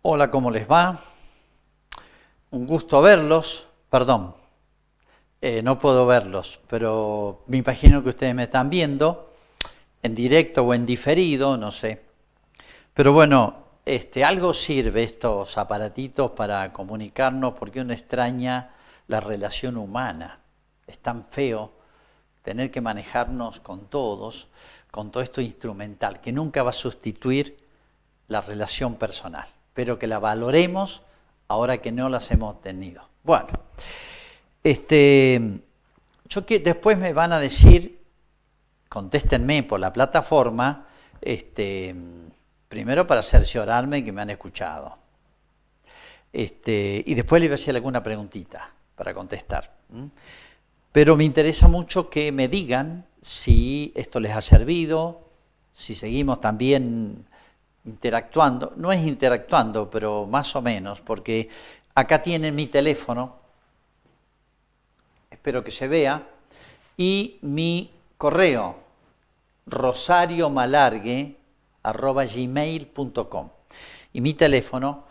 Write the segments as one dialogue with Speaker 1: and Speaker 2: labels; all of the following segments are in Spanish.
Speaker 1: Hola, ¿cómo les va? Un gusto verlos. Perdón, no puedo verlos, pero me imagino que ustedes me están viendo en directo o en diferido, no sé. Pero bueno, algo sirve estos aparatitos para comunicarnos porque uno extraña la relación humana. Es tan feo tener que manejarnos con todos, con todo esto instrumental, que nunca va a sustituir la relación personal, pero que la valoremos ahora que no las hemos tenido. Bueno, después me van a decir, contéstenme por la plataforma, primero para cerciorarme que me han escuchado. Y después les voy a hacer alguna preguntita para contestar. Pero me interesa mucho que me digan si esto les ha servido, si seguimos también interactuando. No es interactuando, pero más o menos, porque acá tienen mi teléfono, espero que se vea, y mi correo, rosariomalargue@gmail.com. Y mi teléfono,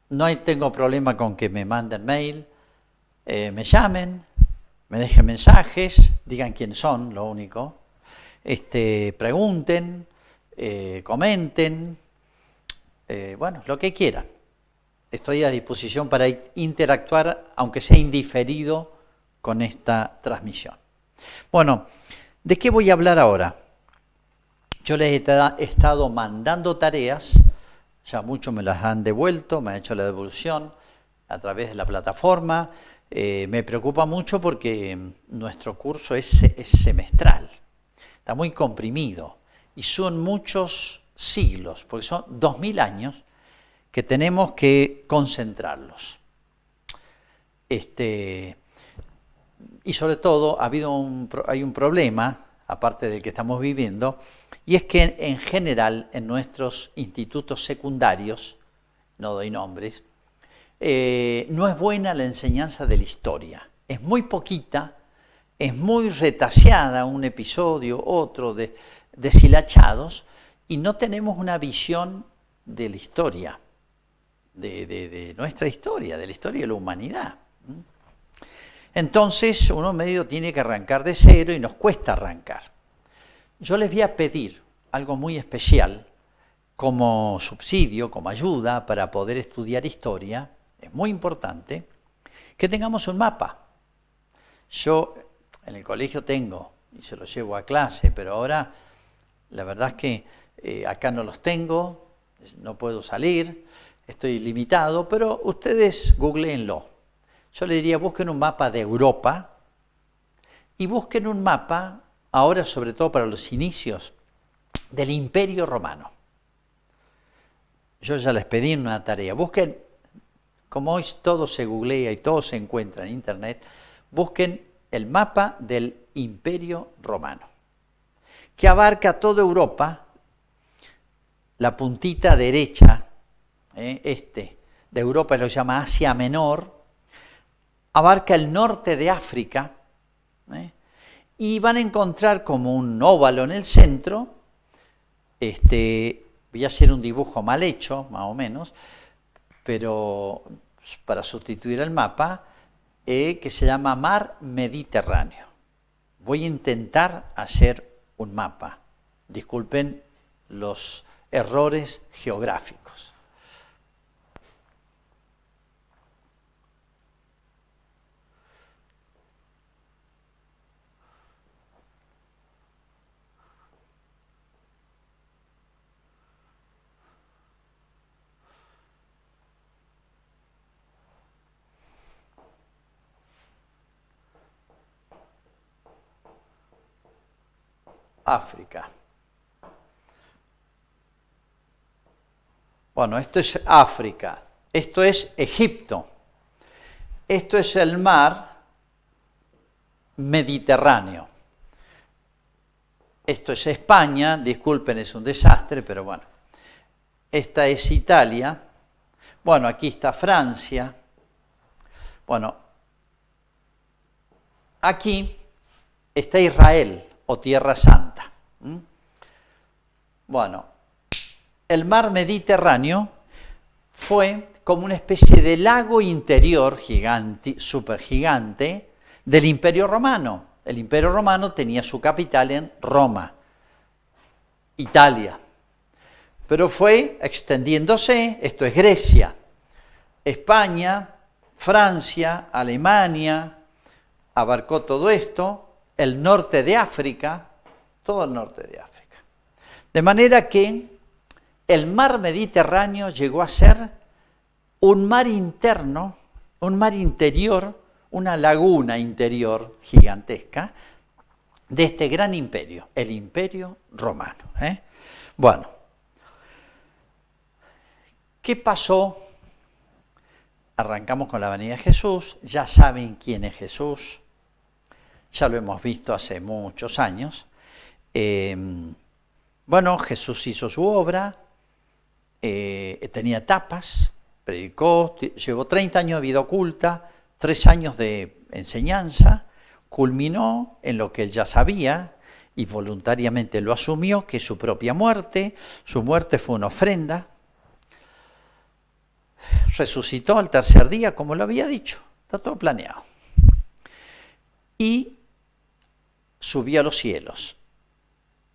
Speaker 1: no tengo problema con que me manden mail, me llamen, me dejen mensajes, digan quién son, lo único, pregunten, comenten, bueno, lo que quieran. Estoy a disposición para interactuar, aunque sea indiferido, con esta transmisión. Bueno, ¿de qué voy a hablar ahora? Yo les he estado mandando tareas, ya muchos me las han devuelto, me han hecho la devolución a través de la plataforma. Me preocupa mucho porque nuestro curso es semestral, está muy comprimido y son muchos siglos, porque son 2000 años que tenemos que concentrarlos. Y sobre todo hay un problema, aparte del que estamos viviendo, y es que en general en nuestros institutos secundarios, no doy nombres, no es buena la enseñanza de la historia. Es muy poquita, es muy retaseada, un episodio, otro, deshilachados, y no tenemos una visión de la historia, de nuestra historia, de la historia de la humanidad. Entonces uno medio tiene que arrancar de cero y nos cuesta arrancar. Yo les voy a pedir algo muy especial como subsidio, como ayuda para poder estudiar historia. Es muy importante que tengamos un mapa. Yo en el colegio tengo y se los llevo a clase, pero ahora la verdad es que acá no los tengo, no puedo salir, estoy limitado, pero ustedes googleenlo. Yo les diría, busquen un mapa de Europa y busquen un mapa, ahora sobre todo para los inicios, del Imperio Romano. Yo ya les pedí una tarea. Busquen, como hoy todo se googlea y todo se encuentra en Internet, busquen el mapa del Imperio Romano, que abarca toda Europa, la puntita derecha, de Europa lo llama Asia Menor, abarca el norte de África, y van a encontrar como un óvalo en el centro. Voy a hacer un dibujo mal hecho, más o menos, pero para sustituir el mapa, que se llama Mar Mediterráneo. Voy a intentar hacer un mapa. Disculpen los errores geográficos. África. Bueno, esto es África, esto es Egipto, esto es el mar Mediterráneo. Esto es España, disculpen, es un desastre, pero bueno. Esta es Italia, bueno, aquí está Francia, bueno, aquí está Israel o Tierra Santa. Bueno, el mar Mediterráneo fue como una especie de lago interior gigante, supergigante, del Imperio Romano. El Imperio Romano tenía su capital en Roma, Italia. Pero fue extendiéndose, esto es Grecia, España, Francia, Alemania, abarcó todo esto, el norte de África, todo el norte de África. De manera que el mar Mediterráneo llegó a ser un mar interno, un mar interior, una laguna interior gigantesca de este gran imperio, el Imperio Romano. Bueno, ¿qué pasó? Arrancamos con la venida de Jesús, ya saben quién es Jesús, ya lo hemos visto hace muchos años. Bueno, Jesús hizo su obra, tenía etapas, predicó, llevó 30 años de vida oculta, 3 años de enseñanza, culminó en lo que él ya sabía y voluntariamente lo asumió, que es su propia muerte. Su muerte fue una ofrenda. Resucitó al tercer día, como lo había dicho, está todo planeado. Y subió a los cielos.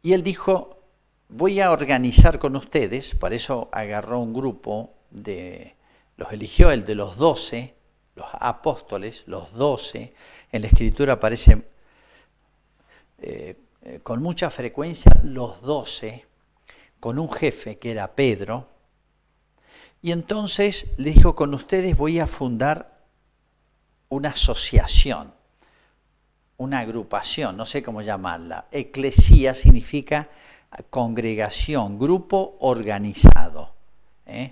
Speaker 1: Y él dijo, voy a organizar con ustedes, para eso agarró un grupo, los eligió el de los 12, los apóstoles, los 12, en la Escritura aparecen con mucha frecuencia los 12, con un jefe que era Pedro. Y entonces le dijo, con ustedes voy a fundar una asociación, una agrupación, no sé cómo llamarla. Eclesía significa congregación, grupo organizado,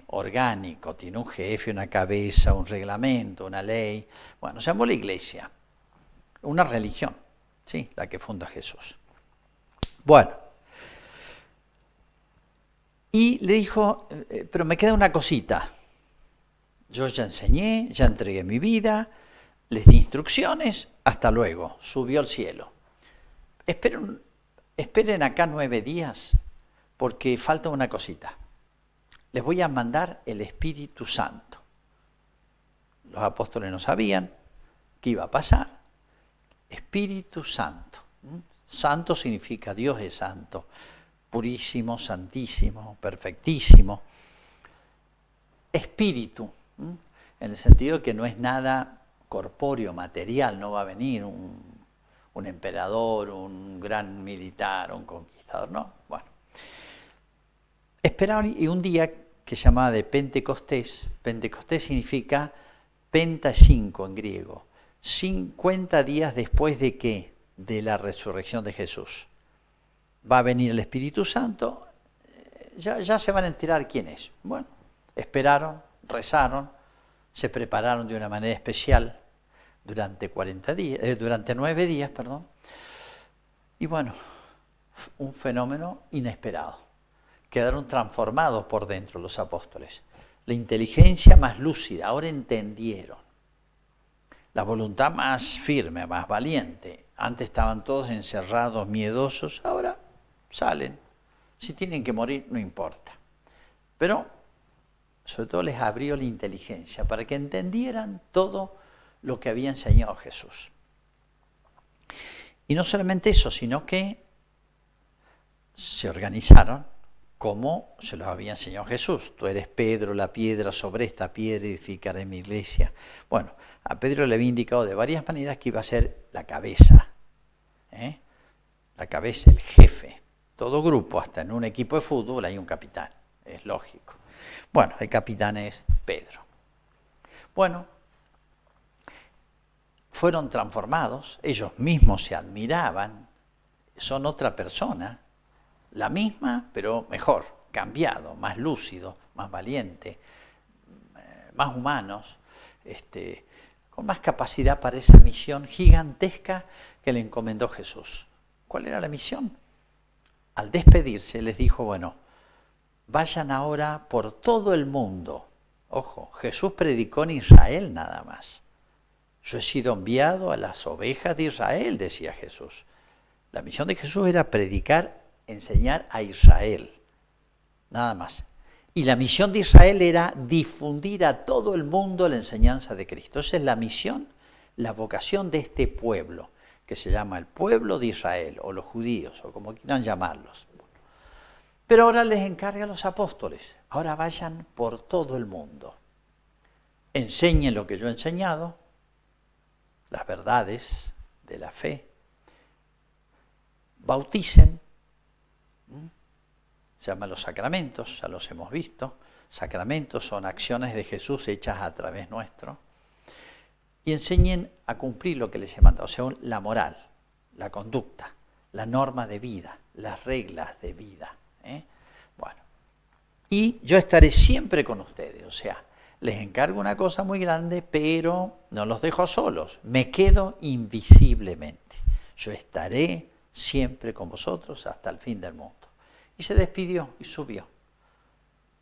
Speaker 1: orgánico, tiene un jefe, una cabeza, un reglamento, una ley. Bueno, se llamó la iglesia, una religión, sí, la que funda Jesús. Bueno. Y le dijo, pero me queda una cosita. Yo ya enseñé, ya entregué mi vida, les di instrucciones, hasta luego, subió al cielo. Esperen acá 9 días, porque falta una cosita. Les voy a mandar el Espíritu Santo. Los apóstoles no sabían qué iba a pasar. Espíritu Santo. Santo significa Dios es santo. Purísimo, santísimo, perfectísimo. Espíritu, en el sentido de que no es nada corpóreo, material, no va a venir un emperador, un gran militar, un conquistador, no. Bueno, esperaron y un día que se llamaba de Pentecostés, Pentecostés significa penta 5 en griego, 50 días después de ¿qué? De la resurrección de Jesús. Va a venir el Espíritu Santo, ya se van a enterar quién es. Bueno, esperaron, rezaron, se prepararon de una manera especial durante 9 días, y bueno, un fenómeno inesperado. Quedaron transformados por dentro los apóstoles. La inteligencia más lúcida, ahora entendieron. La voluntad más firme, más valiente. Antes estaban todos encerrados, miedosos, ahora salen. Si tienen que morir, no importa. Pero, sobre todo, les abrió la inteligencia para que entendieran todo lo que había enseñado Jesús. Y no solamente eso, sino que se organizaron como se los había enseñado Jesús. Tú eres Pedro, la piedra, sobre esta piedra edificaré mi iglesia. Bueno, a Pedro le había indicado de varias maneras que iba a ser la cabeza. La cabeza, el jefe. Todo grupo, hasta en un equipo de fútbol hay un capitán, es lógico. Bueno, el capitán es Pedro. Bueno, fueron transformados, ellos mismos se admiraban, son otra persona, la misma, pero mejor, cambiado, más lúcido, más valiente, más humanos, con más capacidad para esa misión gigantesca que le encomendó Jesús. ¿Cuál era la misión? Al despedirse les dijo, bueno, vayan ahora por todo el mundo. Ojo, Jesús predicó en Israel nada más. Yo he sido enviado a las ovejas de Israel, decía Jesús. La misión de Jesús era predicar, enseñar a Israel, nada más. Y la misión de Israel era difundir a todo el mundo la enseñanza de Cristo. Esa es la misión, la vocación de este pueblo, que se llama el pueblo de Israel, o los judíos, o como quieran llamarlos. Pero ahora les encarga a los apóstoles, ahora vayan por todo el mundo. Enseñen lo que yo he enseñado, las verdades de la fe. Bauticen, se llaman los sacramentos, ya los hemos visto. Sacramentos son acciones de Jesús hechas a través nuestro. Y enseñen a cumplir lo que les he mandado, o sea, la moral, la conducta, la norma de vida, las reglas de vida. Bueno, y yo estaré siempre con ustedes, o sea, les encargo una cosa muy grande, pero no los dejo solos, me quedo invisiblemente. Yo estaré siempre con vosotros hasta el fin del mundo. Y se despidió y subió.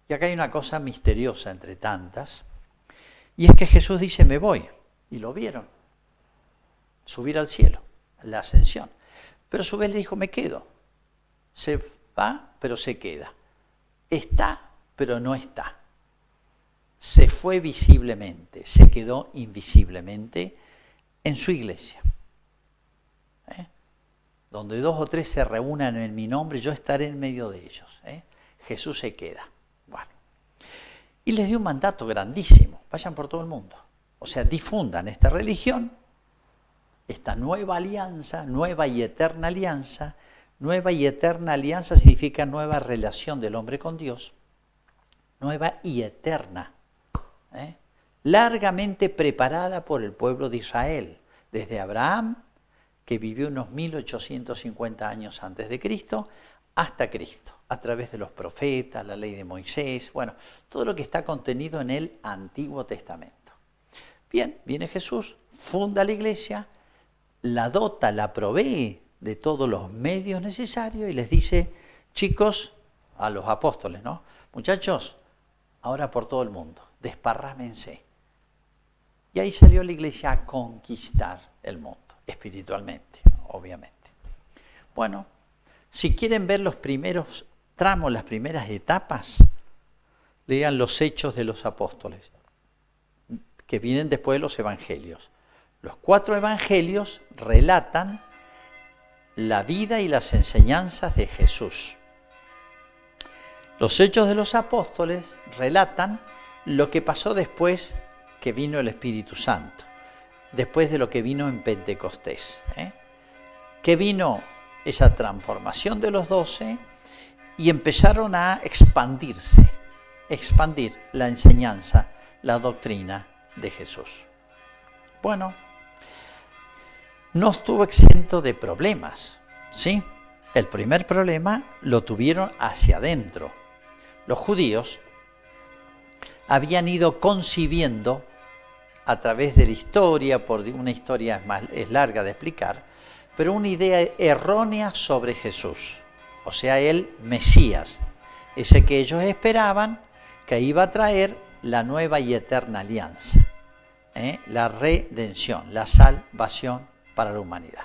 Speaker 1: Y acá hay una cosa misteriosa entre tantas, y es que Jesús dice, me voy, y lo vieron, subir al cielo, la ascensión. Pero a su vez le dijo, me quedo. Se va, pero se queda. Está, pero no está. Se fue visiblemente, se quedó invisiblemente en su iglesia. Donde 2 o 3 se reúnan en mi nombre, yo estaré en medio de ellos. Jesús se queda. Bueno. Y les dio un mandato grandísimo, vayan por todo el mundo. O sea, difundan esta religión, esta nueva alianza, nueva y eterna alianza. Nueva y eterna alianza significa nueva relación del hombre con Dios. Nueva y eterna. Largamente preparada por el pueblo de Israel, desde Abraham, que vivió unos 1850 años antes de Cristo, hasta Cristo, a través de los profetas, la ley de Moisés, bueno, todo lo que está contenido en el Antiguo Testamento. Bien, viene Jesús, funda la iglesia, la dota, la provee de todos los medios necesarios y les dice, chicos, a los apóstoles, ¿no? Muchachos, ahora por todo el mundo, desparrámense. Y ahí salió la iglesia a conquistar el mundo, espiritualmente, obviamente. Bueno, si quieren ver los primeros tramos, las primeras etapas, lean los Hechos de los Apóstoles, que vienen después de los Evangelios. Los 4 Evangelios relatan la vida y las enseñanzas de Jesús. Los Hechos de los Apóstoles relatan lo que pasó después que vino el Espíritu Santo, después de lo que vino en Pentecostés. Que vino esa transformación de los 12 y empezaron a expandir la enseñanza, la doctrina de Jesús. Bueno, no estuvo exento de problemas, ¿sí? El primer problema lo tuvieron hacia adentro. Los judíos habían ido concibiendo a través de la historia, por una historia es larga de explicar, pero una idea errónea sobre Jesús, o sea, el Mesías, ese que ellos esperaban que iba a traer la nueva y eterna alianza, la redención, la salvación para la humanidad.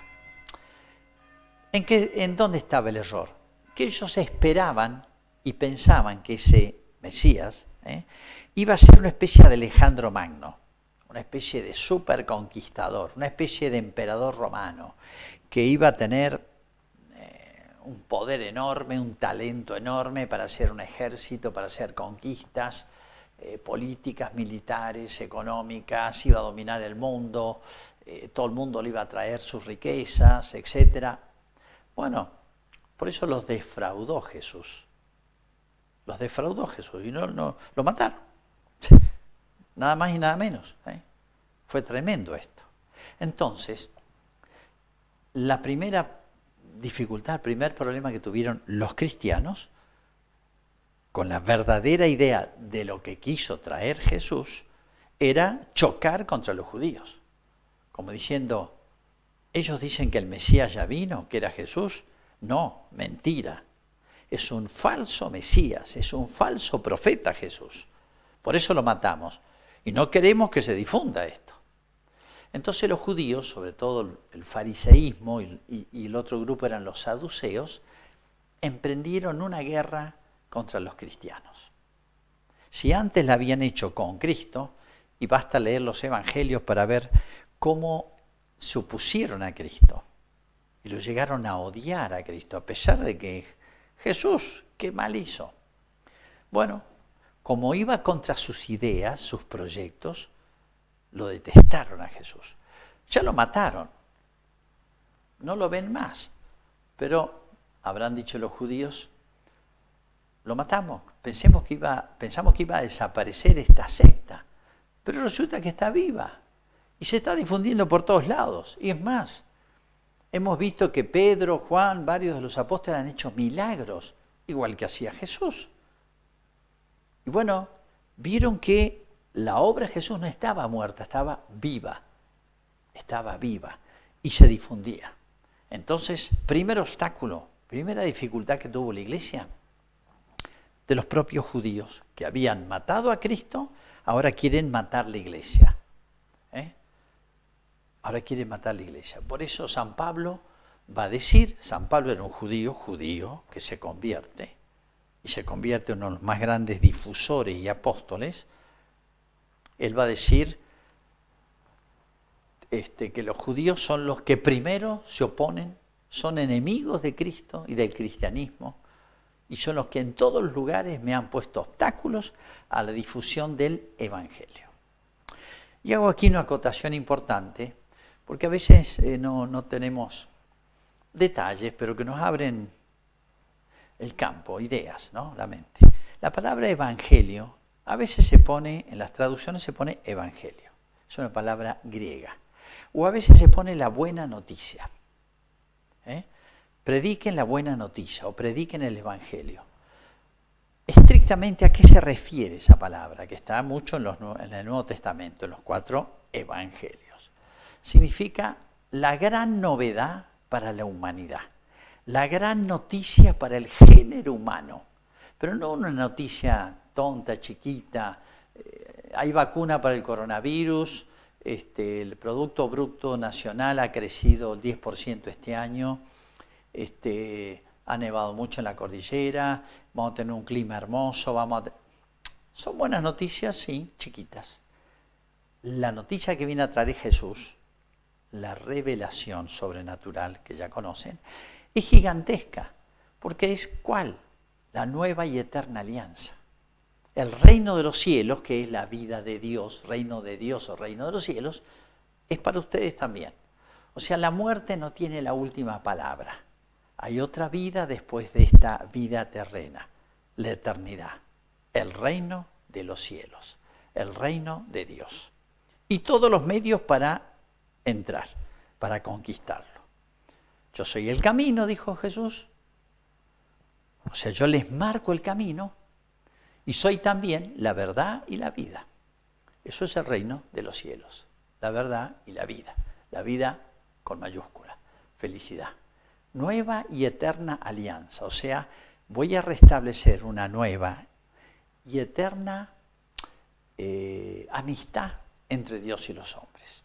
Speaker 1: ¿En dónde estaba el error? Que ellos esperaban y pensaban que ese Mesías iba a ser una especie de Alejandro Magno, una especie de superconquistador, una especie de emperador romano, que iba a tener un poder enorme, un talento enorme para hacer un ejército, para hacer conquistas políticas, militares, económicas, iba a dominar el mundo, todo el mundo le iba a traer sus riquezas, etc. Bueno, por eso los defraudó Jesús. Los defraudó Jesús y no lo mataron. Nada más y nada menos. Fue tremendo esto. Entonces, la primera dificultad, el primer problema que tuvieron los cristianos, con la verdadera idea de lo que quiso traer Jesús, era chocar contra los judíos. Como diciendo, ellos dicen que el Mesías ya vino, que era Jesús. No, mentira. Es un falso Mesías, es un falso profeta Jesús. Por eso lo matamos. Y no queremos que se difunda esto. Entonces los judíos, sobre todo el fariseísmo y el otro grupo eran los saduceos, emprendieron una guerra contra los cristianos. Si antes la habían hecho con Cristo, y basta leer los evangelios para ver cómo se opusieron a Cristo y lo llegaron a odiar a Cristo, a pesar de que Jesús, qué mal hizo. Bueno, como iba contra sus ideas, sus proyectos, lo detestaron a Jesús. Ya lo mataron, no lo ven más, pero habrán dicho los judíos, lo matamos, pensamos que iba a desaparecer esta secta, pero resulta que está viva y se está difundiendo por todos lados. Y es más, hemos visto que Pedro, Juan, varios de los apóstoles han hecho milagros, igual que hacía Jesús. Y bueno, vieron que la obra de Jesús no estaba muerta, estaba viva y se difundía. Entonces, primer obstáculo, primera dificultad que tuvo la iglesia, de los propios judíos que habían matado a Cristo, ahora quieren matar la iglesia. Ahora quieren matar la iglesia. Por eso San Pablo va a decir, San Pablo era un judío que se convierte, y se convierte en uno de los más grandes difusores y apóstoles. Él va a decir que los judíos son los que primero se oponen, son enemigos de Cristo y del cristianismo, y son los que en todos los lugares me han puesto obstáculos a la difusión del Evangelio. Y hago aquí una acotación importante, porque a veces no tenemos detalles, pero que nos abren el campo, ideas, ¿no? La mente. La palabra evangelio, a veces se pone, en las traducciones se pone evangelio, es una palabra griega, o a veces se pone la buena noticia. Prediquen la buena noticia o prediquen el evangelio. Estrictamente, ¿a qué se refiere esa palabra? Que está mucho en el Nuevo Testamento, en los 4 evangelios. Significa la gran novedad para la humanidad, la gran noticia para el género humano, pero no una noticia tonta, chiquita. Hay vacuna para el coronavirus, el Producto Bruto Nacional ha crecido el 10% este año, ha nevado mucho en la cordillera, vamos a tener un clima hermoso, son buenas noticias, sí, chiquitas. La noticia que viene a traer Jesús, la revelación sobrenatural que ya conocen, es gigantesca, porque es ¿cuál? La nueva y eterna alianza. El reino de los cielos, que es la vida de Dios, reino de Dios o reino de los cielos, es para ustedes también. O sea, la muerte no tiene la última palabra. Hay otra vida después de esta vida terrena, la eternidad, el reino de los cielos, el reino de Dios. Y todos los medios para entrar, para conquistarlo. Yo soy el camino, dijo Jesús. O sea, yo les marco el camino y soy también la verdad y la vida. Eso es el reino de los cielos, la verdad y la vida con mayúscula, felicidad. Nueva y eterna alianza, o sea, voy a restablecer una nueva y eterna amistad entre Dios y los hombres.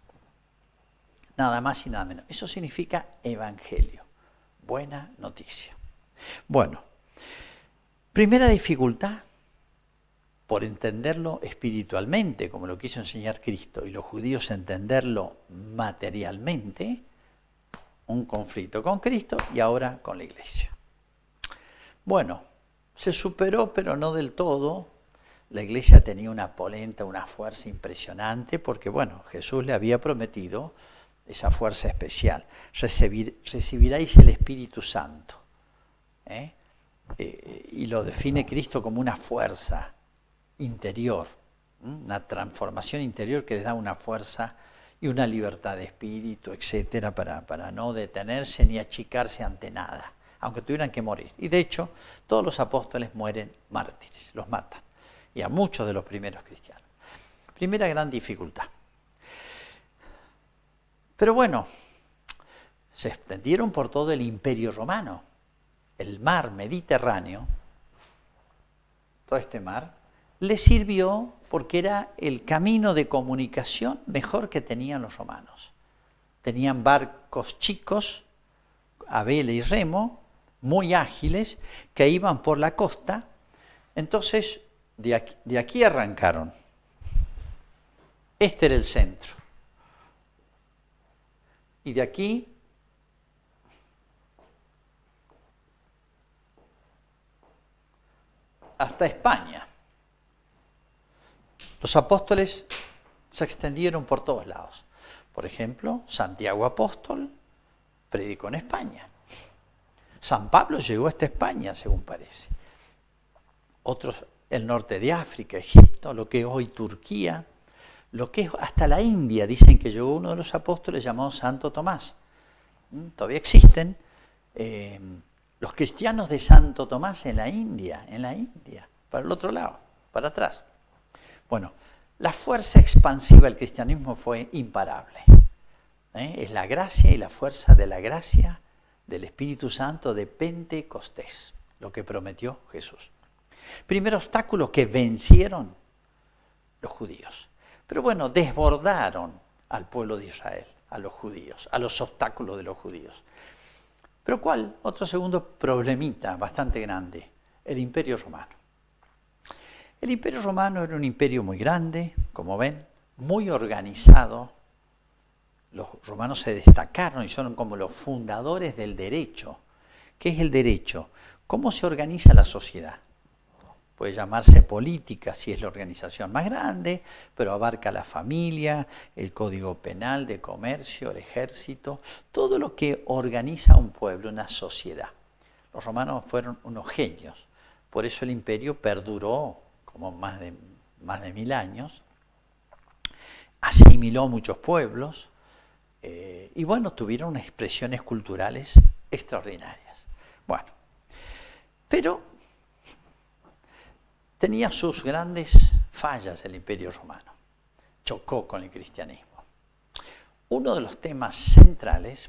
Speaker 1: Nada más y nada menos. Eso significa evangelio, buena noticia. Bueno, primera dificultad, por entenderlo espiritualmente, como lo quiso enseñar Cristo, y los judíos entenderlo materialmente, un conflicto con Cristo y ahora con la iglesia. Bueno, se superó, pero no del todo. La iglesia tenía una polenta, una fuerza impresionante, porque bueno, Jesús le había prometido esa fuerza especial. Recibiréis el Espíritu Santo. Y lo define Cristo como una fuerza interior, una transformación interior que les da una fuerza y una libertad de espíritu, etcétera, para no detenerse ni achicarse ante nada, aunque tuvieran que morir. Y de hecho, todos los apóstoles mueren mártires, los matan, y a muchos de los primeros cristianos. Primera gran dificultad. Pero bueno, se extendieron por todo el Imperio Romano. El mar Mediterráneo, todo este mar, les sirvió porque era el camino de comunicación mejor que tenían los romanos. Tenían barcos chicos, a vela y remo, muy ágiles, que iban por la costa. Entonces, de aquí arrancaron. Este era el centro. Y de aquí hasta España. Los apóstoles se extendieron por todos lados. Por ejemplo, Santiago apóstol predicó en España. San Pablo llegó hasta España, según parece. Otros, el norte de África, Egipto, lo que es hoy Turquía, lo que es hasta la India. Dicen que llegó uno de los apóstoles llamado Santo Tomás. Todavía existen los cristianos de Santo Tomás en la India, para el otro lado, para atrás. Bueno, la fuerza expansiva del cristianismo fue imparable. Es la gracia y la fuerza de la gracia del Espíritu Santo de Pentecostés, lo que prometió Jesús. Primer obstáculo que vencieron los judíos. Pero bueno, desbordaron al pueblo de Israel, a los judíos, a los obstáculos de los judíos. Pero ¿cuál? Otro segundo problemita bastante grande, el Imperio Romano. El Imperio Romano era un imperio muy grande, como ven, muy organizado. Los romanos se destacaron y son como los fundadores del derecho. ¿Qué es el derecho? ¿Cómo se organiza la sociedad? Puede llamarse política si es la organización más grande, pero abarca la familia, el código penal de comercio, el ejército, todo lo que organiza un pueblo, una sociedad. Los romanos fueron unos genios, por eso el imperio perduró como más de 1000 años, asimiló muchos pueblos y bueno, tuvieron unas expresiones culturales extraordinarias. Bueno, pero tenía sus grandes fallas el Imperio Romano. Chocó con el cristianismo. Uno de los temas centrales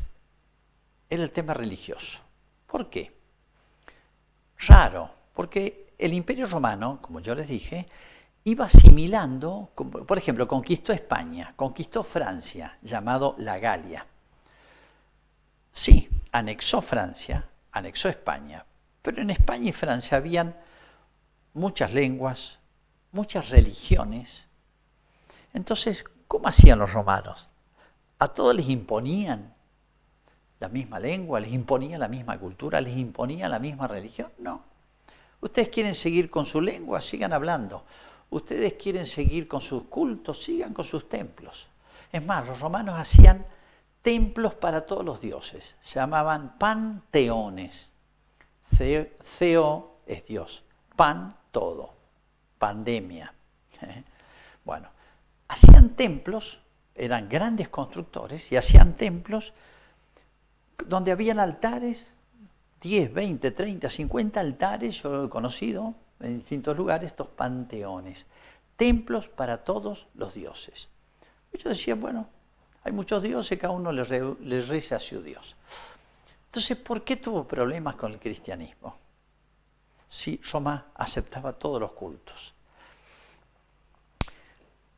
Speaker 1: era el tema religioso. ¿Por qué? Raro, porque el Imperio Romano, como yo les dije, iba asimilando, por ejemplo, conquistó España, conquistó Francia, llamado la Galia. Sí, anexó Francia, anexó España, pero en España y Francia habían muchas lenguas, muchas religiones. Entonces, ¿cómo hacían los romanos? ¿A todos les imponían la misma lengua, les imponían la misma cultura, les imponían la misma religión? No. Ustedes quieren seguir con su lengua, sigan hablando. Ustedes quieren seguir con sus cultos, sigan con sus templos. Es más, los romanos hacían templos para todos los dioses. Se llamaban panteones. Theo es Dios. Pan, todo. Pandemia. Bueno, hacían templos, eran grandes constructores y hacían templos donde habían altares, 10, 20, 30, 50 altares, yo lo he conocido en distintos lugares, estos panteones, templos para todos los dioses. Y yo decía, bueno, hay muchos dioses, cada uno le reza a su Dios. Entonces, ¿por qué tuvo problemas con el cristianismo? Si Roma aceptaba todos los cultos.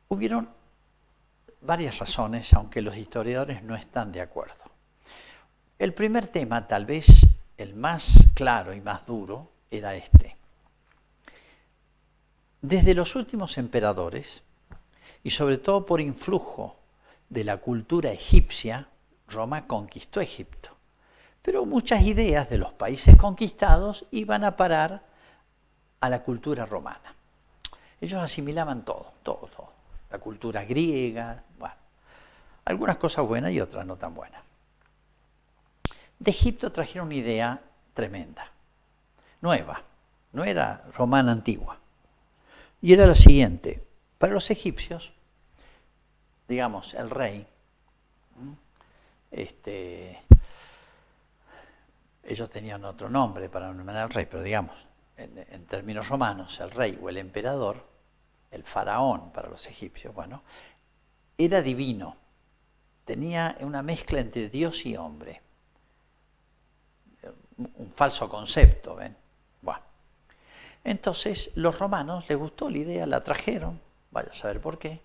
Speaker 1: Hubieron varias razones, aunque los historiadores no están de acuerdo. El primer tema, tal vez el más claro y más duro, era este. Desde los últimos emperadores, y sobre todo por influjo de la cultura egipcia, Roma conquistó Egipto. Pero muchas ideas de los países conquistados iban a parar a la cultura romana. Ellos asimilaban todo. La cultura griega, bueno, algunas cosas buenas y otras no tan buenas. De Egipto trajeron una idea tremenda, nueva, no era romana antigua. Y era la siguiente: para los egipcios, digamos, el rey, ellos tenían otro nombre para nombrar al rey, pero digamos, en términos romanos, el rey o el emperador, el faraón para los egipcios, bueno, era divino, tenía una mezcla entre Dios y hombre. Un falso concepto, ¿ven? Bueno. Entonces, los romanos les gustó la idea, la trajeron, vaya a saber por qué,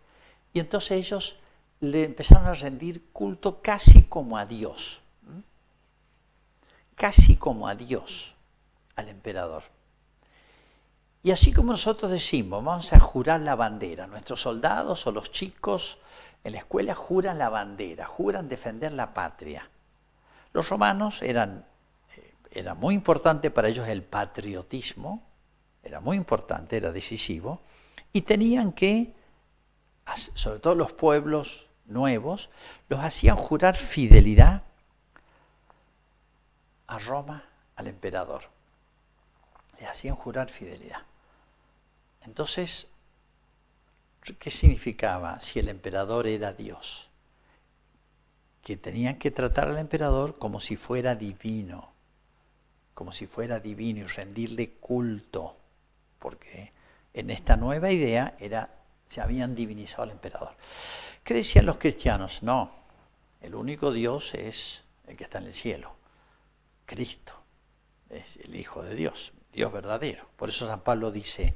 Speaker 1: y entonces ellos le empezaron a rendir culto casi como a Dios. Casi como a Dios, al emperador. Y así como nosotros decimos, vamos a jurar la bandera, nuestros soldados o los chicos en la escuela juran la bandera, juran defender la patria. Los romanos era muy importante para ellos el patriotismo, era muy importante, era decisivo, y tenían que, sobre todo los pueblos nuevos, los hacían jurar fidelidad a Roma, al emperador. Les hacían jurar fidelidad. Entonces, ¿qué significaba si el emperador era Dios? Que tenían que tratar al emperador como si fuera divino y rendirle culto, porque en esta nueva idea se habían divinizado al emperador. ¿Qué decían los cristianos? No, el único Dios es el que está en el cielo, Cristo, es el Hijo de Dios, Dios verdadero. Por eso San Pablo dice,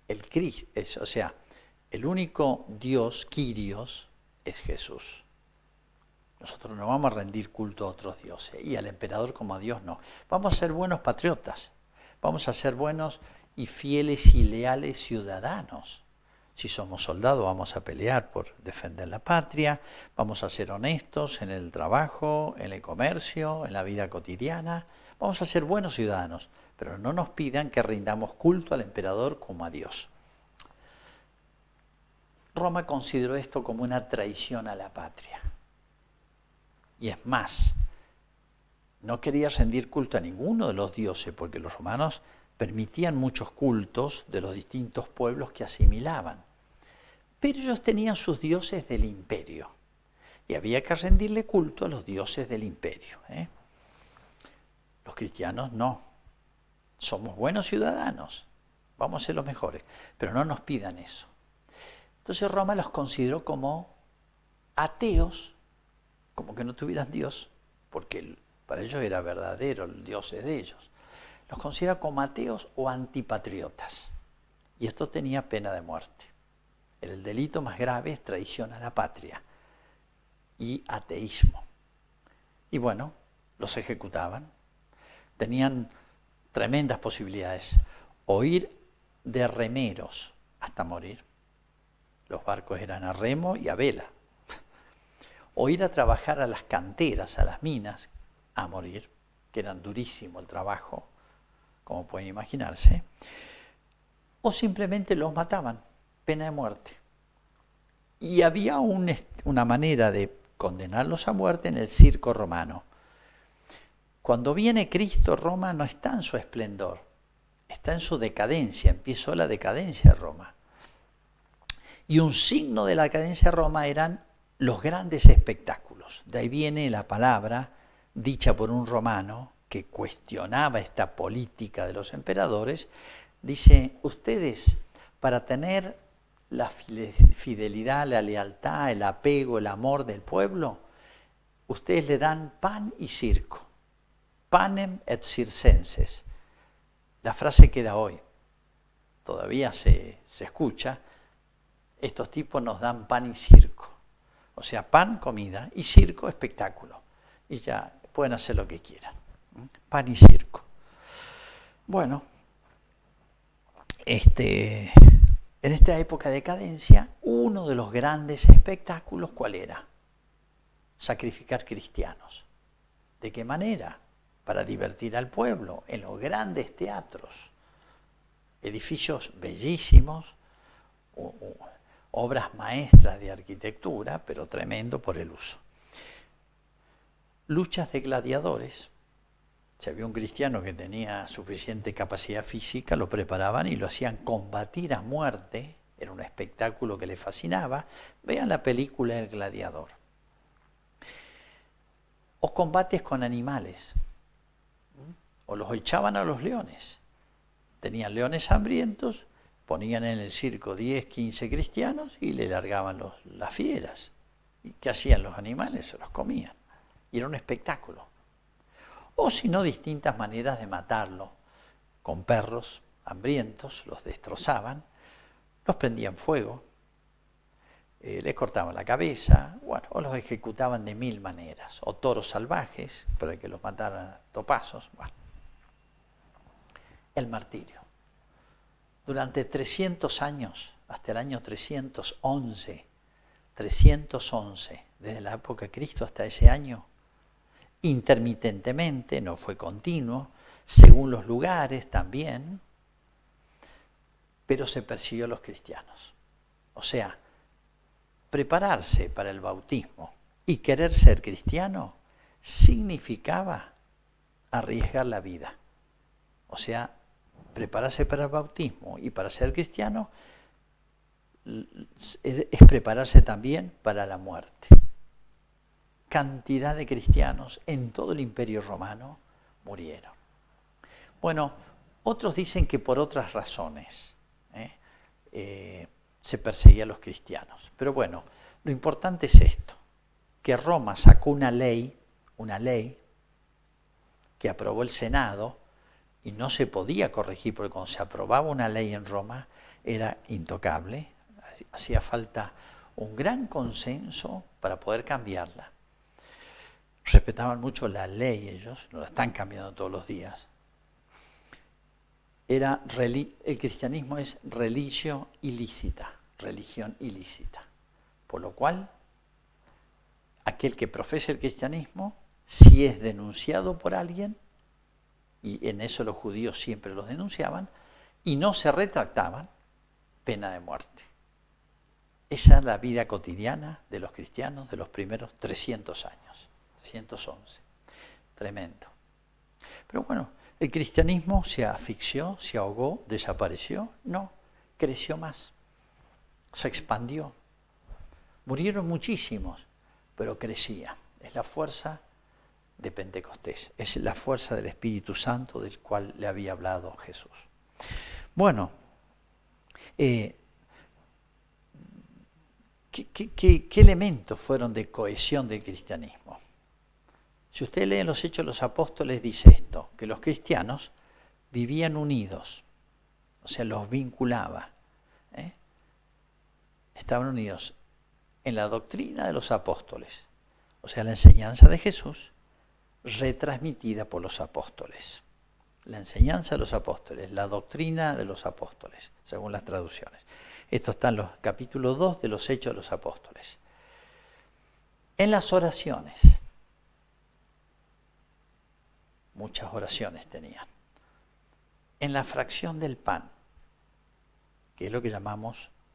Speaker 1: el único Dios, Kyrios, es Jesús. Nosotros no vamos a rendir culto a otros dioses y al emperador como a Dios no. Vamos a ser buenos patriotas, vamos a ser buenos y fieles y leales ciudadanos. Si somos soldados vamos a pelear por defender la patria, vamos a ser honestos en el trabajo, en el comercio, en la vida cotidiana. Vamos a ser buenos ciudadanos, pero no nos pidan que rindamos culto al emperador como a Dios. Roma consideró esto como una traición a la patria. Y es más, no quería rendir culto a ninguno de los dioses, porque los romanos permitían muchos cultos de los distintos pueblos que asimilaban. Pero ellos tenían sus dioses del imperio, y había que rendirle culto a los dioses del imperio. Los cristianos no. Somos buenos ciudadanos, vamos a ser los mejores, pero no nos pidan eso. Entonces Roma los consideró como ateos, como que no tuvieran Dios, porque para ellos era verdadero, el Dios es de ellos. Los considera como ateos o antipatriotas. Y esto tenía pena de muerte. Era el delito más grave, es traición a la patria y ateísmo. Y bueno, los ejecutaban. Tenían tremendas posibilidades. O ir de remeros hasta morir. Los barcos eran a remo y a vela. O ir a trabajar a las canteras, a las minas, a morir, que eran durísimo el trabajo, como pueden imaginarse. O simplemente los mataban, pena de muerte. Y había una manera de condenarlos a muerte en el circo romano. Cuando viene Cristo, Roma no está en su esplendor, está en su decadencia, empezó la decadencia de Roma. Y un signo de la decadencia de Roma eran los grandes espectáculos. De ahí viene la palabra dicha por un romano que cuestionaba esta política de los emperadores. Dice, ustedes para tener la fidelidad, la lealtad, el apego, el amor del pueblo, ustedes le dan pan y circo. Panem et circenses. La frase queda hoy, todavía se escucha. Estos tipos nos dan pan y circo. O sea, pan, comida, y circo, espectáculo. Y ya pueden hacer lo que quieran. Pan y circo. Bueno, en esta época de decadencia, uno de los grandes espectáculos, ¿cuál era? Sacrificar cristianos. ¿De qué manera? Para divertir al pueblo, en los grandes teatros. Edificios bellísimos, obras maestras de arquitectura, pero tremendo por el uso. Luchas de gladiadores. Si había un cristiano que tenía suficiente capacidad física, lo preparaban y lo hacían combatir a muerte. Era un espectáculo que le fascinaba. Vean la película El Gladiador. O combates con animales. O los echaban a los leones. Tenían leones hambrientos, ponían en el circo 10, 15 cristianos y le largaban las fieras. ¿Y qué hacían los animales? Se los comían. Y era un espectáculo. O si no, distintas maneras de matarlo. Con perros hambrientos, los destrozaban, los prendían fuego, les cortaban la cabeza, bueno, o los ejecutaban de 1000 maneras. O toros salvajes, para que los mataran a topazos. Bueno. El martirio. Durante 300 años, hasta el año 311, desde la época de Cristo hasta ese año, intermitentemente, no fue continuo, según los lugares también, pero se persiguió a los cristianos. O sea, prepararse para el bautismo y querer ser cristiano significaba arriesgar la vida. O sea, prepararse para el bautismo y para ser cristiano es prepararse también para la muerte. Cantidad de cristianos en todo el Imperio Romano murieron. Bueno, otros dicen que por otras razones se perseguía a los cristianos. Pero bueno, lo importante es esto, que Roma sacó una ley que aprobó el Senado y no se podía corregir, porque cuando se aprobaba una ley en Roma era intocable, hacía falta un gran consenso para poder cambiarla. Respetaban mucho la ley ellos, no la están cambiando todos los días. El cristianismo es religión ilícita, por lo cual aquel que profesa el cristianismo, si es denunciado por alguien, y en eso los judíos siempre los denunciaban, y no se retractaban, pena de muerte. Esa es la vida cotidiana de los cristianos de los primeros 300 años, 311. Tremendo. Pero bueno, ¿el cristianismo se asfixió, se ahogó, desapareció? No, creció más, se expandió. Murieron muchísimos, pero crecía. Es la fuerza de Pentecostés, es la fuerza del Espíritu Santo del cual le había hablado Jesús. Bueno, ¿qué elementos fueron de cohesión del cristianismo? Si usted lee en los Hechos de los Apóstoles, dice esto, que los cristianos vivían unidos, o sea, los vinculaba. Estaban unidos en la doctrina de los apóstoles, o sea, la enseñanza de Jesús, retransmitida por los apóstoles. La enseñanza de los apóstoles, la doctrina de los apóstoles, según las traducciones. Esto está en los capítulos 2 de los Hechos de los Apóstoles. En las oraciones, muchas oraciones tenían. En la fracción del pan, que es lo que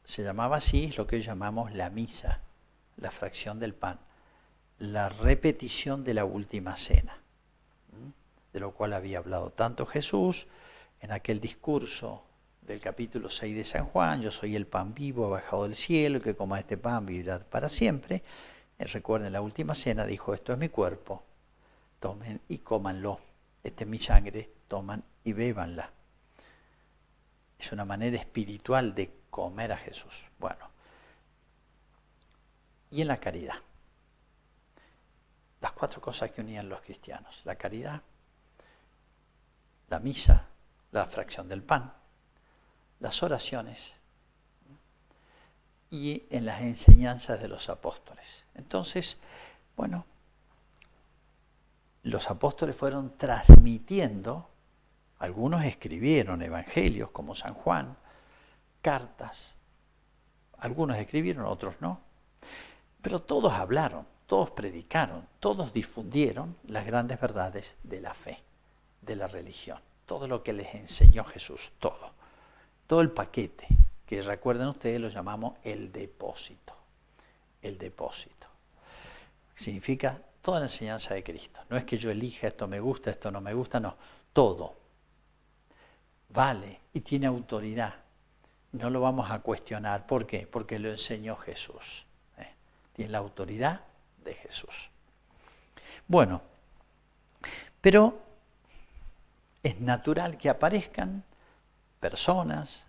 Speaker 1: se llamaba así, es lo que hoy llamamos la misa, la fracción del pan, la repetición de la última cena, de lo cual había hablado tanto Jesús en aquel discurso del capítulo 6 de San Juan: yo soy el pan vivo bajado del cielo, el que coma este pan vivirá para siempre. Recuerden, la última cena dijo: esto es mi cuerpo, tomen y cómanlo, esta es mi sangre, toman y bébanla. Es una manera espiritual de comer a Jesús. Bueno, y en la caridad, las 4 cosas que unían los cristianos: la caridad, la misa, la fracción del pan, las oraciones y en las enseñanzas de los apóstoles. Entonces, bueno, los apóstoles fueron transmitiendo, algunos escribieron evangelios como San Juan, cartas, algunos escribieron, otros no, pero todos hablaron, todos predicaron, todos difundieron las grandes verdades de la fe, de la religión, todo lo que les enseñó Jesús, todo el paquete, que recuerden ustedes lo llamamos el depósito. El depósito significa toda la enseñanza de Cristo. No es que yo elija esto me gusta, esto no me gusta, no, todo vale y tiene autoridad. No lo vamos a cuestionar. ¿Por qué? Porque lo enseñó Jesús. Tiene la autoridad de Jesús. Bueno, pero es natural que aparezcan personas,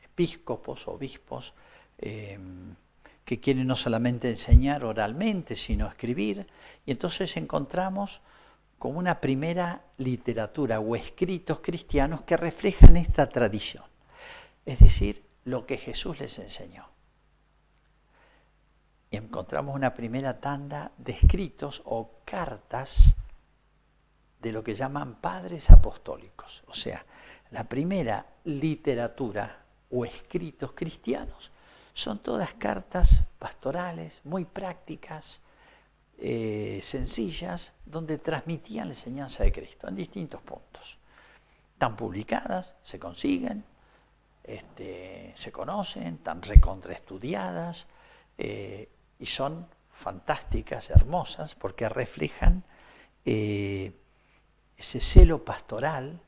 Speaker 1: episcopos, obispos, que quieren no solamente enseñar oralmente, sino escribir, y entonces encontramos como una primera literatura o escritos cristianos que reflejan esta tradición, es decir, lo que Jesús les enseñó. Y encontramos una primera tanda de escritos o cartas de lo que llaman padres apostólicos, o sea, la primera literatura o escritos cristianos son todas cartas pastorales, muy prácticas, sencillas, donde transmitían la enseñanza de Cristo en distintos puntos. Están publicadas, se consiguen, se conocen, están recontraestudiadas y son fantásticas, hermosas, porque reflejan ese celo pastoral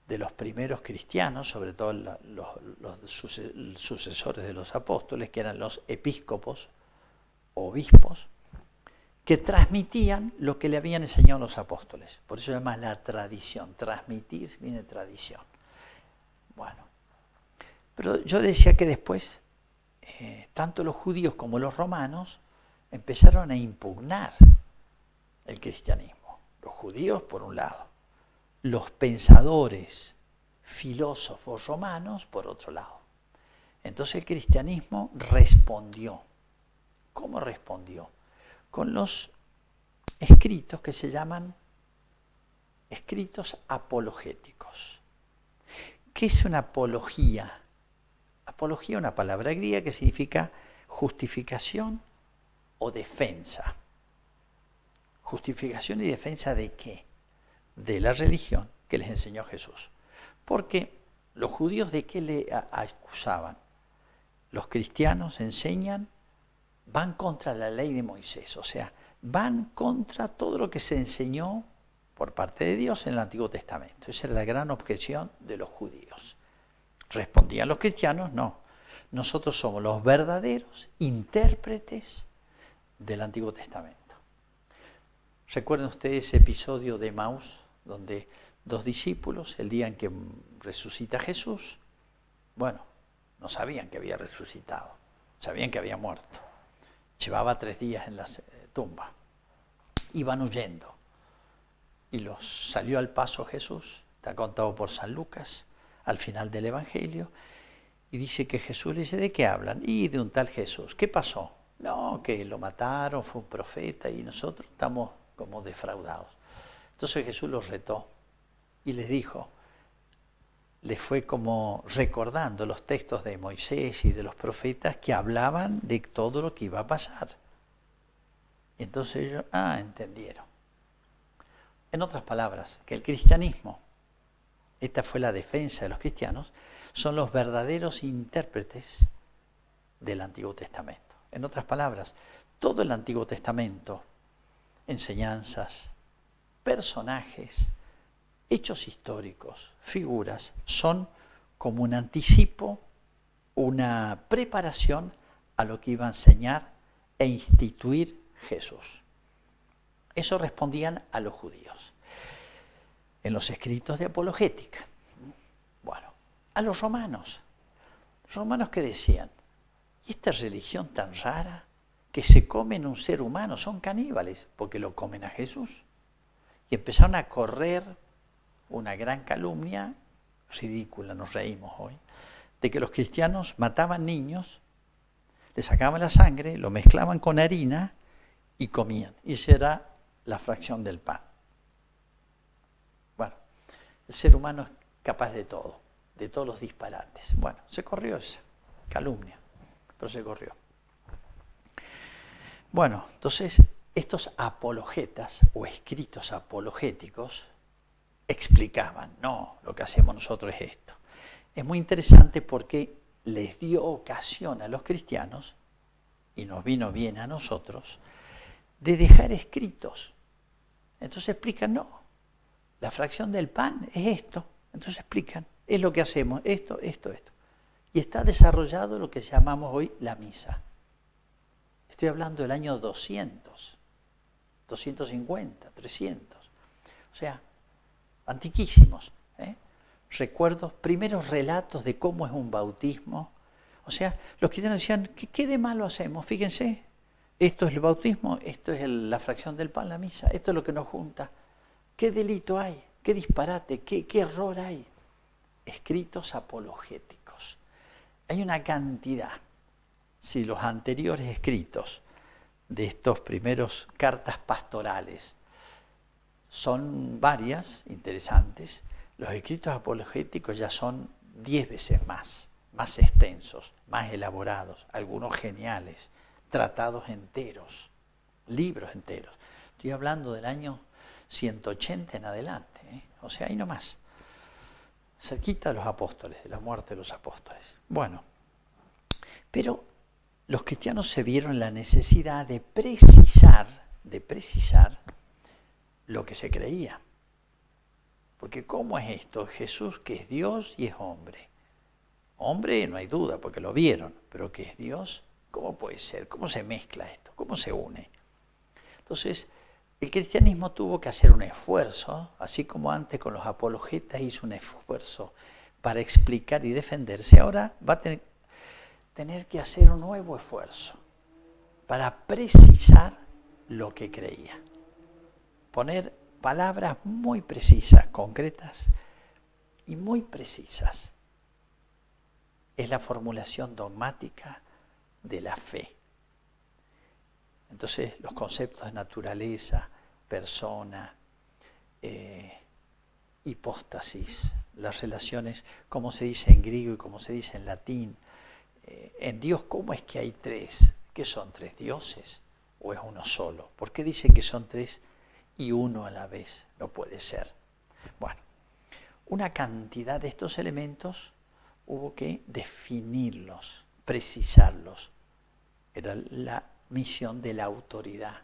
Speaker 1: de los primeros cristianos, sobre todo los sucesores de los apóstoles, que eran los episcopos, obispos, que transmitían lo que le habían enseñado los apóstoles. Por eso se llama la tradición. Transmitir viene de tradición. Bueno, pero yo decía que después, tanto los judíos como los romanos empezaron a impugnar el cristianismo. Los judíos, por un lado. Los pensadores, filósofos romanos, por otro lado. Entonces el cristianismo respondió. ¿Cómo respondió? Con los escritos que se llaman escritos apologéticos. ¿Qué es una apología? Apología es una palabra griega que significa justificación o defensa. ¿Justificación y defensa de qué? De la religión que les enseñó Jesús. Porque los judíos ¿de qué le acusaban? Los cristianos enseñan, van contra la ley de Moisés, o sea, van contra todo lo que se enseñó por parte de Dios en el Antiguo Testamento. Esa era la gran objeción de los judíos. Respondían los cristianos, no. Nosotros somos los verdaderos intérpretes del Antiguo Testamento. ¿Recuerdan ustedes ese episodio de Emaús, donde dos discípulos, el día en que resucita Jesús, bueno, no sabían que había resucitado, sabían que había muerto. Llevaba 3 días en la tumba. Iban huyendo. Y los salió al paso Jesús, está contado por San Lucas, al final del Evangelio, y dice que Jesús le dice, ¿de qué hablan? Y de un tal Jesús. ¿Qué pasó? No, que lo mataron, fue un profeta, y nosotros estamos como defraudados. Entonces Jesús los retó y les dijo, les fue como recordando los textos de Moisés y de los profetas que hablaban de todo lo que iba a pasar. Y entonces ellos, entendieron. En otras palabras, que el cristianismo, esta fue la defensa de los cristianos, son los verdaderos intérpretes del Antiguo Testamento. En otras palabras, todo el Antiguo Testamento, enseñanzas, personajes, hechos históricos, figuras, son como un anticipo, una preparación a lo que iba a enseñar e instituir Jesús. Eso respondían a los judíos. En los escritos de apologética. Bueno, a los romanos. ¿Romanos qué decían? ¿Y esta religión tan rara que se comen un ser humano? Son caníbales porque lo comen a Jesús. Y empezaron a correr una gran calumnia, ridícula, nos reímos hoy, de que los cristianos mataban niños, le sacaban la sangre, lo mezclaban con harina y comían. Y esa era la fracción del pan. Bueno, el ser humano es capaz de todo, de todos los disparates. Bueno, se corrió esa calumnia, pero se corrió. Bueno, entonces estos apologetas o escritos apologéticos explicaban, no, lo que hacemos nosotros es esto. Es muy interesante porque les dio ocasión a los cristianos, y nos vino bien a nosotros, de dejar escritos. Entonces explican, no, la fracción del pan es esto. Entonces explican, es lo que hacemos, esto. Y está desarrollado lo que llamamos hoy la misa. Estoy hablando del año 200, 250, 300. O sea, antiquísimos. Recuerdos, primeros relatos de cómo es un bautismo. O sea, los cristianos decían, ¿qué de malo hacemos? Fíjense, esto es el bautismo, esto es la fracción del pan, la misa, esto es lo que nos junta. ¿Qué delito hay? ¿Qué disparate? ¿Qué error hay? Escritos apologéticos. Hay una cantidad. Si los anteriores escritos de estos primeros cartas pastorales son varias, interesantes, los escritos apologéticos ya son 10 veces más extensos, más elaborados, algunos geniales, tratados enteros, libros enteros. Estoy hablando del año 180 en adelante, o sea, ahí nomás, cerquita de los apóstoles, de la muerte de los apóstoles. Bueno, pero los cristianos se vieron la necesidad de precisar lo que se creía. Porque ¿cómo es esto? Jesús que es Dios y es hombre. Hombre no hay duda porque lo vieron, pero que es Dios, ¿cómo puede ser? ¿Cómo se mezcla esto? ¿Cómo se une? Entonces, el cristianismo tuvo que hacer un esfuerzo, así como antes con los apologetas hizo un esfuerzo para explicar y defenderse, ahora va a tener que hacer un nuevo esfuerzo para precisar lo que creía. Poner palabras muy precisas, concretas y muy precisas. Es la formulación dogmática de la fe. Entonces, los conceptos de naturaleza, persona, hipóstasis, las relaciones, como se dice en griego y como se dice en latín, en Dios, ¿cómo es que hay tres? ¿Qué son tres dioses? ¿O es uno solo? ¿Por qué dicen que son tres y uno a la vez? No puede ser. Bueno, una cantidad de estos elementos hubo que definirlos, precisarlos. Era la misión de la autoridad.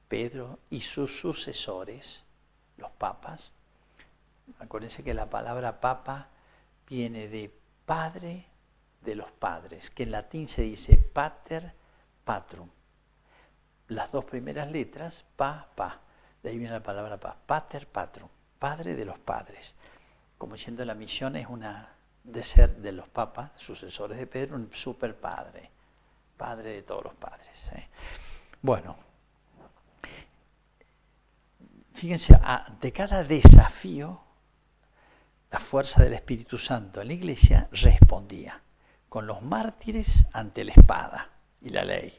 Speaker 1: Pedro y sus sucesores, los papas. Acuérdense que la palabra papa viene de padre de los padres, que en latín se dice pater patrum. Las dos primeras letras, pa, de ahí viene la palabra pa, pater patrum, padre de los padres. Como diciendo, la misión es una de ser de los papas, sucesores de Pedro, un super padre, padre de todos los padres. Bueno, fíjense, ante cada desafío, la fuerza del Espíritu Santo en la Iglesia respondía con los mártires ante la espada y la ley.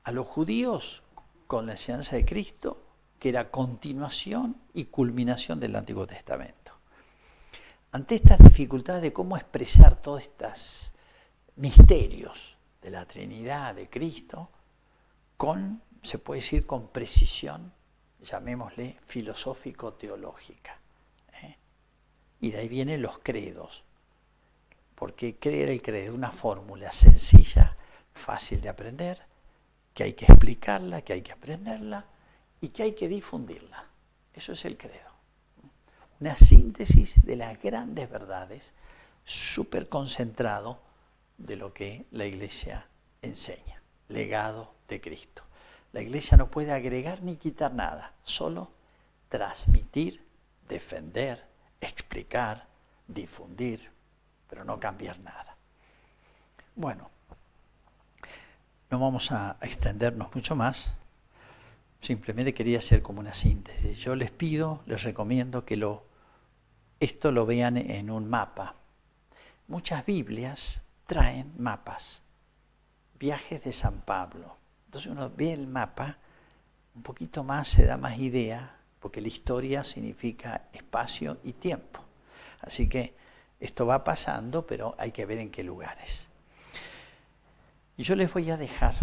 Speaker 1: A los judíos con la enseñanza de Cristo, que era continuación y culminación del Antiguo Testamento. Ante estas dificultades de cómo expresar todos estos misterios de la Trinidad, de Cristo, se puede decir con precisión, llamémosle filosófico-teológica. Y de ahí vienen los credos, porque creer el credo es una fórmula sencilla, fácil de aprender, que hay que explicarla, que hay que aprenderla y que hay que difundirla. Eso es el credo. Una síntesis de las grandes verdades, súper concentrado de lo que la Iglesia enseña, legado de Cristo. La Iglesia no puede agregar ni quitar nada, solo transmitir, defender, explicar, difundir, pero no cambiar nada. Bueno, no vamos a extendernos mucho más, simplemente quería hacer como una síntesis. Yo les pido, les recomiendo que esto lo vean en un mapa. Muchas Biblias traen mapas, viajes de San Pablo. Entonces uno ve el mapa, un poquito más se da más idea, porque la historia significa espacio y tiempo. Así que esto va pasando, pero hay que ver en qué lugares. Y yo les voy a dejar,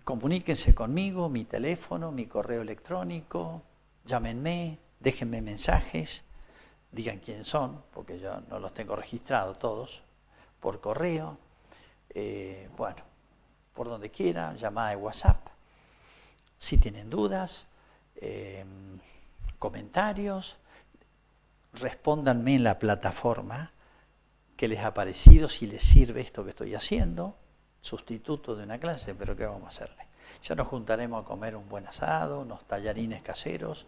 Speaker 1: comuníquense conmigo, mi teléfono, mi correo electrónico, llámenme, déjenme mensajes, digan quién son, porque yo no los tengo registrados todos, por correo, por donde quiera, llamada de WhatsApp. Si tienen dudas, comentarios, respóndanme en la plataforma que les ha parecido, si les sirve esto que estoy haciendo, sustituto de una clase, pero ¿qué vamos a hacerle? Ya nos juntaremos a comer un buen asado, unos tallarines caseros,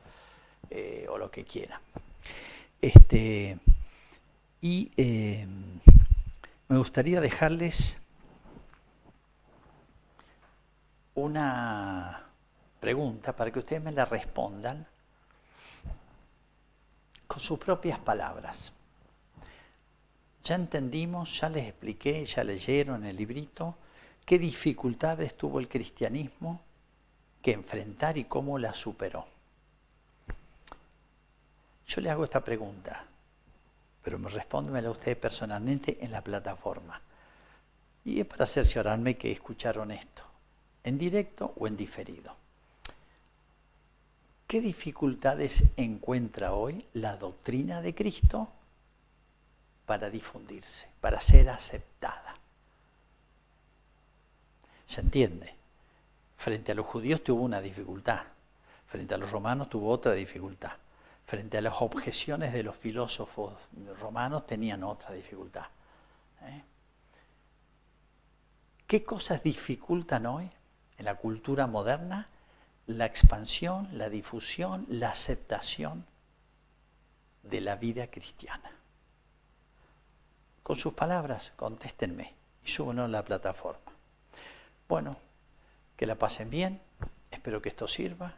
Speaker 1: o lo que quieran. Me gustaría dejarles una pregunta para que ustedes me la respondan con sus propias palabras. Ya entendimos, ya les expliqué, ya leyeron el librito, qué dificultades tuvo el cristianismo que enfrentar y cómo las superó. Yo le hago esta pregunta. pero me respóndemela usted personalmente en la plataforma. Y es para cerciorarme que escucharon esto, en directo o en diferido. ¿Qué dificultades encuentra hoy la doctrina de Cristo para difundirse, para ser aceptada? ¿Se entiende? Frente a los judíos tuvo una dificultad, frente a los romanos tuvo otra dificultad, frente a las objeciones de los filósofos romanos tenían otra dificultad. ¿Qué cosas dificultan hoy en la cultura moderna la expansión, la difusión, la aceptación de la vida cristiana? Con sus palabras, contéstenme y súbanos a la plataforma. Bueno, que la pasen bien, espero que esto sirva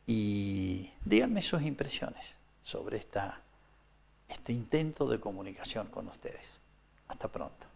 Speaker 1: y díganme sus impresiones sobre este intento de comunicación con ustedes. Hasta pronto.